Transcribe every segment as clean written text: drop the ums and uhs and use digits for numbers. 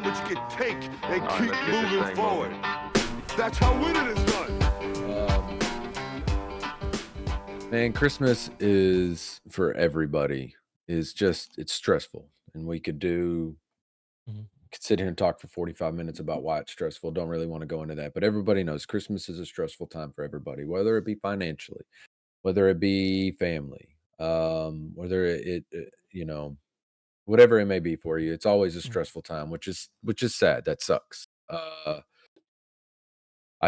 much you can take and All right, keep let's get this moving thing forward. moving. That's how winning is done. Man, Christmas is for everybody is just it's stressful, and we could sit here and talk for 45 minutes about why it's stressful. Don't really want to go into that, but everybody knows Christmas is a stressful time for everybody, whether it be financially, whether it be family, whether you know, whatever it may be for you. It's always a stressful time, which is sad. That sucks. I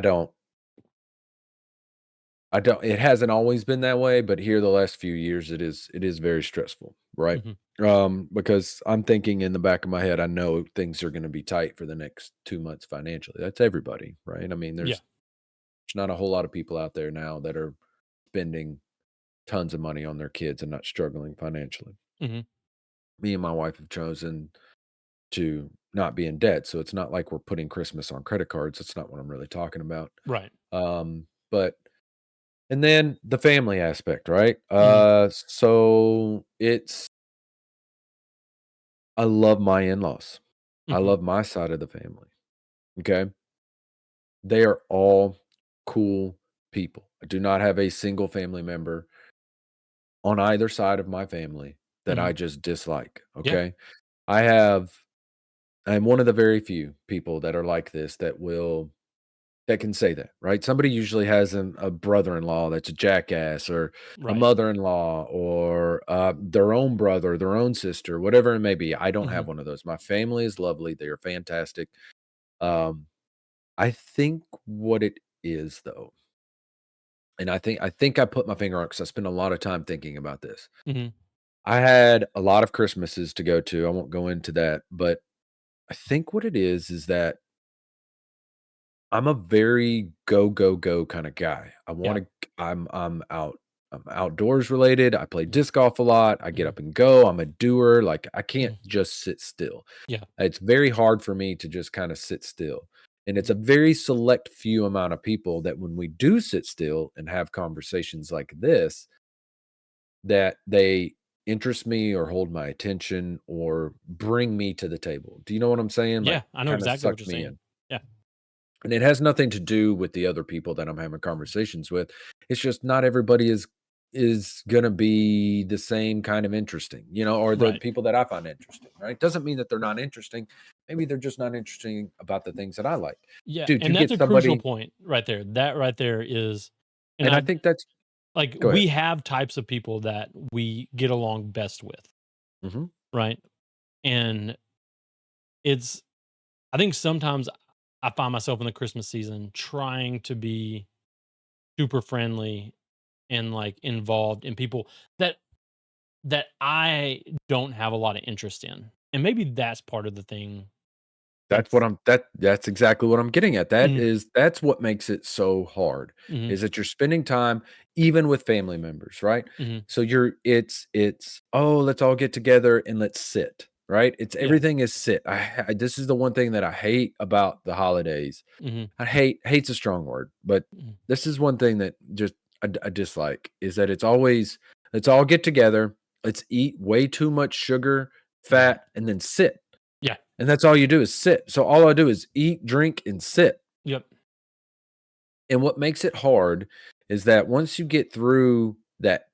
don't. It hasn't always been that way, but here the last few years it is very stressful, right? Because I'm thinking in the back of my head, I know things are going to be tight for the next 2 months financially. That's everybody, right? I mean, Yeah. there's not a whole lot of people out there now that are spending tons of money on their kids and not struggling financially. Mhm. Me and my wife have chosen to not be in debt, so it's not like we're putting Christmas on credit cards. That's not what I'm really talking about. Right. But and then the family aspect, right? So I love my in-laws. I Mhm. love my side of the family. Okay. They are all cool people. I do not have a single family member on either side of my family that I Mhm. just dislike. Yeah. Okay. I'm one of the very few people that are like this that can say that, right? Somebody usually has a brother-in-law that's a jackass, or a Right. mother-in-law, or their own brother, their own sister, whatever it may be. I don't have Mhm. one of those. My family is lovely. They are fantastic. Um, I think what it is though, and I think I put my finger on it because I spent a lot of time thinking about this. Mhm. I had a lot of Christmases to go to. I won't go into that, but I think what it is that I'm a very go, go, go kind of guy. Yeah. I'm outdoors related. I play disc golf a lot. I get Mhm. up and go. I'm a doer. Like I can't Mhm. just sit still. Yeah. It's very hard for me to just kind of sit still. And it's a very select few amount of people that when we do sit still and have conversations like this, that they interest me or hold my attention or bring me to the table. Do you know what I'm saying? Like Yeah. I know kind of exactly suck what you're me saying. in. Yeah. And it has nothing to do with the other people that I'm having conversations with. It's just not everybody is gonna be the same kind of interesting, or the Right. people that I find interesting, right? Doesn't mean that they're not interesting. Maybe they're just not interesting about the things that I like. Yeah, Dude, you and that's get a crucial somebody, point right there. That right there is, and and I I think that's like go ahead. we have types of people that we get along best with, Mhm. right? And it's I think sometimes I find myself in the Christmas season trying to be super friendly and like involved in people that I don't have a lot of interest in. And maybe that's part of the thing. That's That's exactly what I'm getting at. mhm, That's what makes it so hard, mhm, is that you're spending time even with family members, right? mhm, So it's, "Oh, let's all get together and let's sit," right? It's yeah, everything is sit. This is the one thing that I hate about the holidays. mhm, Hate's a strong word, but mhm, this is one thing that just I dislike, is that it's always, "Let's all get together, let's eat way too much sugar, right. fat, and then sit." Yeah, And that's all you do is sit. So all I do is eat, drink, and sit. yep, And what makes it hard is that once you get through that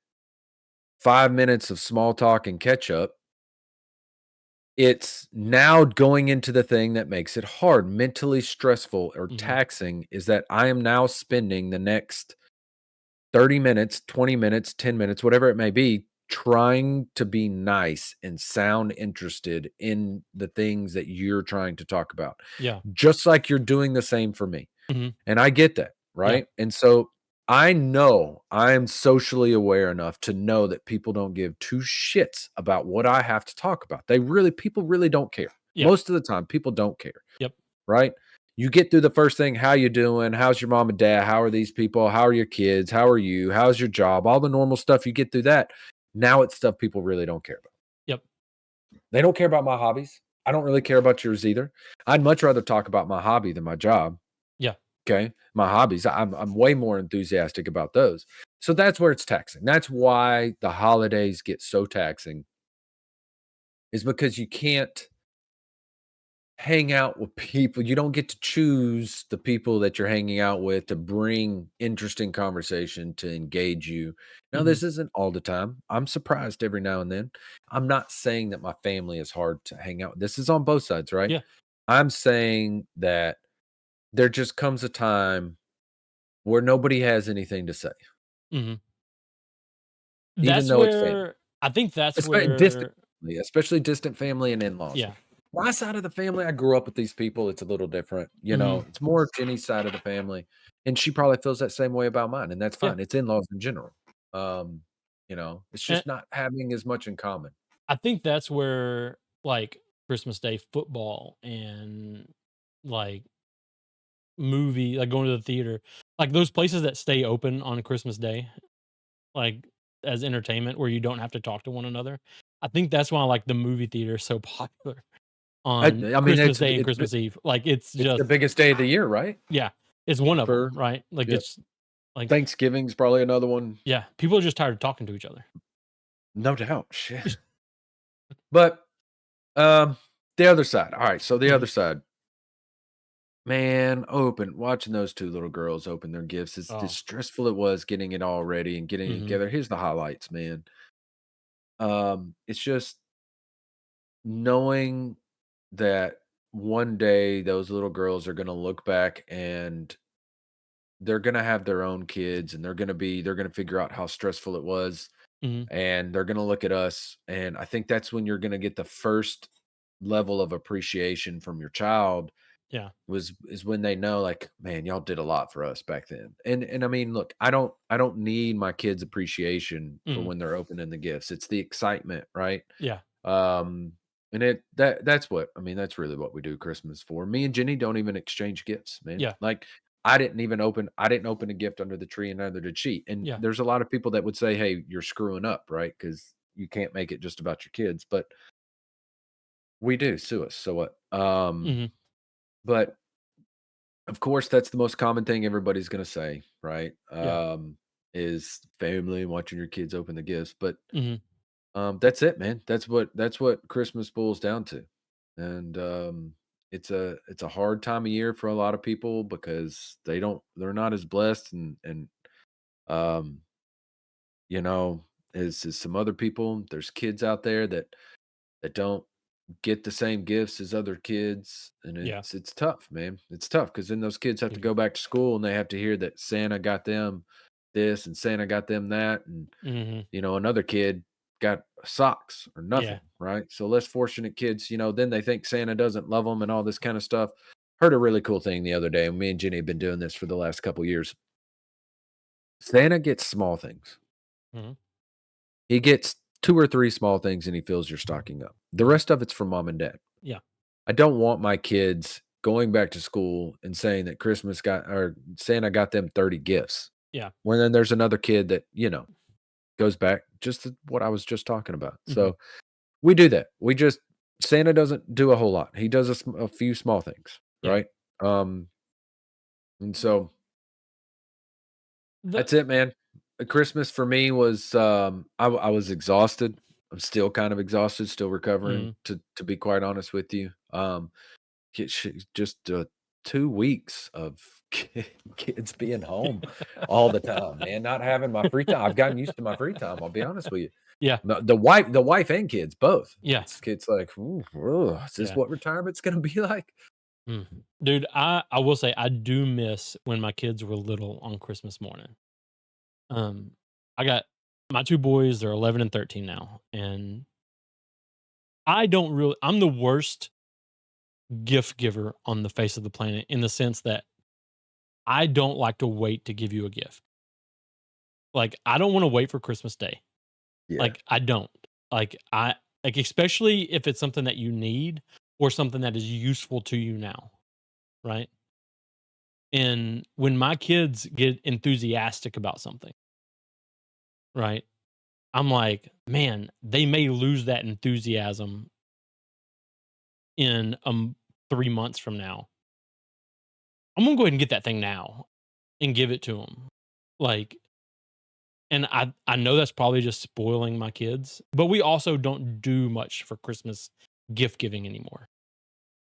5 minutes of small talk and catch up, it's now going into the thing that makes it hard, mentally stressful or mhm, taxing, is that I am now spending the next 30 minutes, 20 minutes, 10 minutes, whatever it may be, trying to be nice and sound interested in the things that you're trying to talk about. yeah, Just like you're doing the same for me. mhm, And I get that, yeah, right? And so I know I am socially aware enough to know that people don't give two shits about what I have to talk about. People really don't care. yeah, Most of the time, people don't care, yep, right? You get through the first thing, how you doing? How's your mom and dad? How are these people? How are your kids? How are you? How's your job? All the normal stuff, you get through that. Now it's stuff people really don't care about. yep, They don't care about my hobbies. I don't really care about yours either. I'd much rather talk about my hobby than my job. yeah, Okay. My hobbies, I'm way more enthusiastic about those. So that's where it's taxing. That's why the holidays get so taxing, is because you can't hang out with people. You don't get to choose the people that you're hanging out with to bring interesting conversation to engage you. Now, Mhm. this isn't all the time. I'm surprised every now and then. I'm not saying that my family is hard to hang out with. This is on both sides, right? Yeah. I'm saying that there just comes a time where nobody has anything to say, Mhm. even That's though it's family. where I think that's Distant where family, especially distant family and in-laws. yeah. My side of the family, I grew up with these people, it's a little different, Mhm. it's more of Jenny's side of the family, and she probably feels that same way about mine, and that's Yeah. fine, it's in-laws in general. It's And just not having as much in common. I think that's where, like, Christmas Day football and, like, like, going to the theater, like, those places that stay open on Christmas Day, like, as entertainment where you don't have to talk to one another. I think that's why, like, the movie theater is so popular on I mean, Christmas Day and Christmas Eve. Like, it's it's the just biggest day of the year, right? yeah, it's one of For them, right? Like, Yep. it's like Thanksgiving's probably another one. yeah, people are just tired of talking to each other. No doubt, shit. But, um, the other side, alright, so the Mhm. other side. Man, watching those 2 little girls open their gifts, as Oh. stressful it was getting it all ready and getting it Mhm. together. Here's the highlights, man. It's just knowing that one day those little girls are gonna look back and they're gonna have their own kids and they're gonna figure out how stressful it was, Mhm. and they're gonna look at us, and I think that's when you're gonna get the first level of appreciation from your child Yeah. is when they know, like, man, y'all did a lot for us back then. And I mean, look, I don't need my kids appreciation for Mhm. when they're opening the gifts. It's the excitement, right? Yeah. um and that's what I mean, that's really what we do Christmas for. Me and Jenny don't even exchange gifts, man. Yeah. Like, I didn't open a gift under the tree, and neither did she. And Yeah. there's a lot of people that would say, hey, you're screwing up, right? Because you can't make it just about your kids, but we do. Sue us, so what? Mhm. But of course, that's the most common thing everybody's gonna say, right? Yeah. Is family and watching your kids open the gifts. But Mhm. that's it, man. That's what Christmas boils down to. And it's a hard time of year for a lot of people because they're not as blessed and um, you know, as some other people. There's kids out there that don't get the same gifts as other kids, and Yeah. it's tough, man. It's tough because then those kids have to Mhm. go back to school and they have to hear that Santa got them this and Santa got them that, and Mhm. another kid got socks or Yeah. nothing, right? So less fortunate kids, then they think Santa doesn't love them and all this kind of stuff. Heard a really cool thing the other day, and me and Jenny have been doing this for the last couple years. Santa gets small things. Mhm. He gets two or three small things and he fills your stocking up. The Mhm. rest of it's from mom and dad. Yeah. I don't want my kids going back to school and saying that Christmas got or Santa got them 30 gifts. Yeah. When then there's another kid that, goes back just to what I was just talking about. Mhm. So we do that. Santa doesn't do a whole lot. He does a few small things, Yeah. right? Um, and so The that's it, man. Christmas for me was I was exhausted. I'm still kind of exhausted, still recovering mhm. to be quite honest with you. Just 2 weeks of kids being home all the time, man. Not having my free time. I've gotten used to my free time. I'll be honest with you. Yeah. The wife and kids both. Yeah. It's like, ooh, ugh, is this Yeah. what retirement's gonna be like? Mm. Dude, I will say I do miss when my kids were little on Christmas morning. Um, I got my 2 boys, they're 11 and 13 now, and I'm the worst gift giver on the face of the planet in the sense that I don't like to wait to give you a gift. Like, I don't wanna wait for Christmas Day. Yeah. Like, I don't. Especially if it's something that you need or something that is useful to you now, right? And when my kids get enthusiastic about something, right? I'm like, "Man, they may lose that enthusiasm in, 3 months from now. I'm gonna go ahead and get that thing now and give it to them." Like, and I know that's probably just spoiling my kids, but we also don't do much for Christmas gift giving anymore.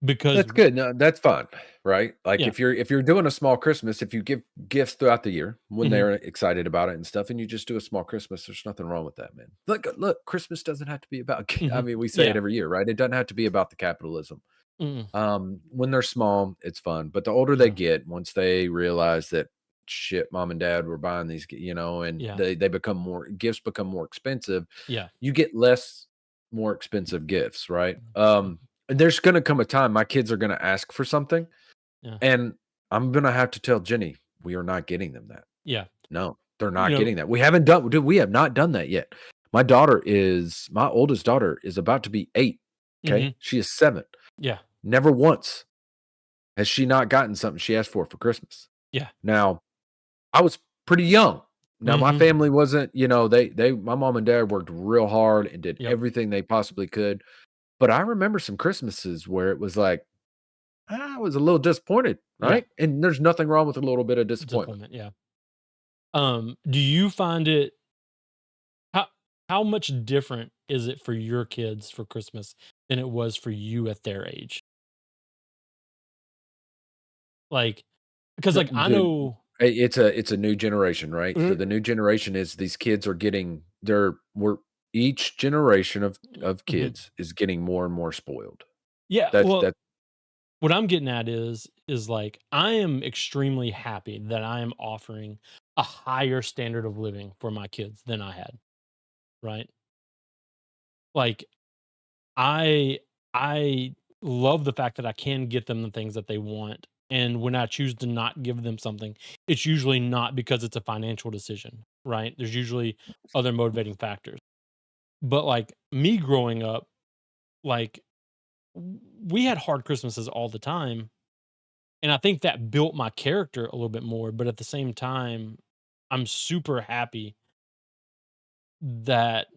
because That's good. No, that's fine, right? Like yeah. if you're doing a small Christmas, if you give gifts throughout the year when Mhm. they're excited about it and stuff, and you just do a small Christmas, there's nothing wrong with that, man. Look, Christmas doesn't have to be about. I Mhm. mean, we say it Yeah. every year, right? It doesn't have to be about the capitalism. Mm. When they're small, it's fun, but the older they Yeah. get, once they realize that shit, mom and dad were buying these, and Yeah. they become more gifts become more expensive, Yeah. you get less more expensive gifts, right? Mhm. And there's gonna come a time my kids are gonna ask for something, Yeah. and I'm gonna have to tell Jenny, we are not getting them that. Yeah. No, they're You not know getting that. We haven't done, dude, we have not done that yet. My oldest daughter is about to be 8. Okay, Mhm. she is 7. Yeah. Never once has she not gotten something she asked for Christmas? Yeah. Now, I was pretty young. Now, my Mhm. family wasn't, my mom and dad worked real hard and did Yep. everything they possibly could. But I remember some Christmases where it was like, I was a little disappointed, Yeah. right? And there's nothing wrong with a little bit of disappointment. Disappointment, yeah. Do you find it how how much different is it for your kids for Christmas than it was for you at their age? Like, because, No, like, I dude, know. it's a new generation, right? So Mhm. the new generation is these kids are getting they're we're each generation of Mhm. kids is getting more and more spoiled. Yeah, That's well, that what I'm getting at is, like, I am extremely happy that I am offering a higher standard of living for my kids than I had, right? Like, I I love the fact that I can get them the things that they want, and when I choose to not give them something, it's usually not because it's a financial decision, right? There's usually other motivating factors. But, like, me growing up, like, we had hard Christmases all the time, and I think that built my character a little bit more, but at the same time, I'm super happy that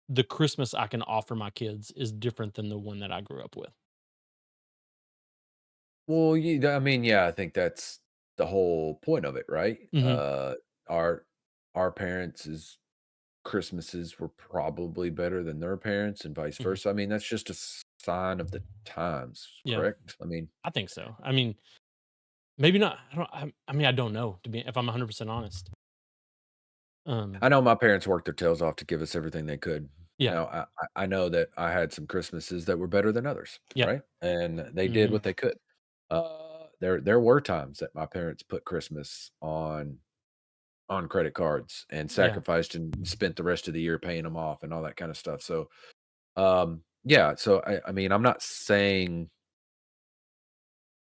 the Christmas I can offer my kids is different than the one that I grew up with. Well, I mean, yeah, I think that's the whole point of it, right? Mhm, Our our parents' Christmases were probably better than their parents and vice mhm. versa. I mean, that's just a sign of the times, Yeah, correct? I mean, I think so. I mean, maybe not. I mean, I don't know, to be if I'm 100% honest. Um, I know my parents worked their tails off to give us everything they could. yeah, Now, I know that I had some Christmases that were better than others, yeah, right? And they did mhm, what they could. There were times that my parents put Christmas on credit cards and yeah, sacrificed and spent the rest of the year paying them off and all that kind of stuff. So, yeah. So I mean, I'm not saying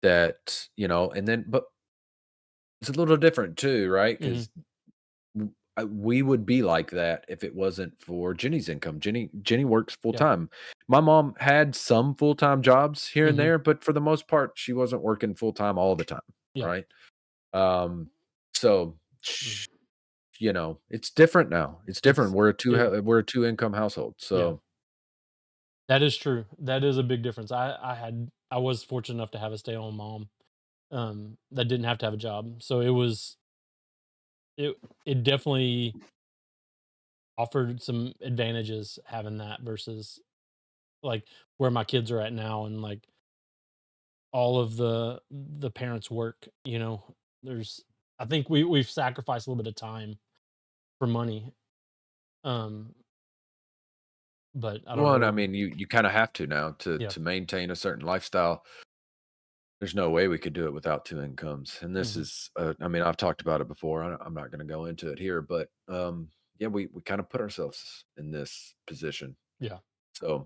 that, but it's a little different too, right? mhm, Because we would be like that if it wasn't for Jenny's income. Jenny works full yeah, time. My mom had some full time jobs here and mhm, there, but for the most part, she wasn't working full time all the time, yeah, right? Um, so mhm, it's different now. It's different. it's it We're a two income household. yeah, So that is true. That is a big difference. I was fortunate enough to have a stay-at-home mom, that didn't have to have a job, so it it definitely offered some advantages having that versus, like, where my kids are at now and, like, all of the parents' work, there's I think we've sacrificed a little bit of time for money, um, but I don't well, and I know. mean, you kind of have to now to Yeah, maintain a certain lifestyle. There's no way we could do it without 2 incomes, and this mhm, is, I mean, I've talked about it before, I'm not gonna go into it here, but, yeah, we kinda put ourselves in this position, yeah. so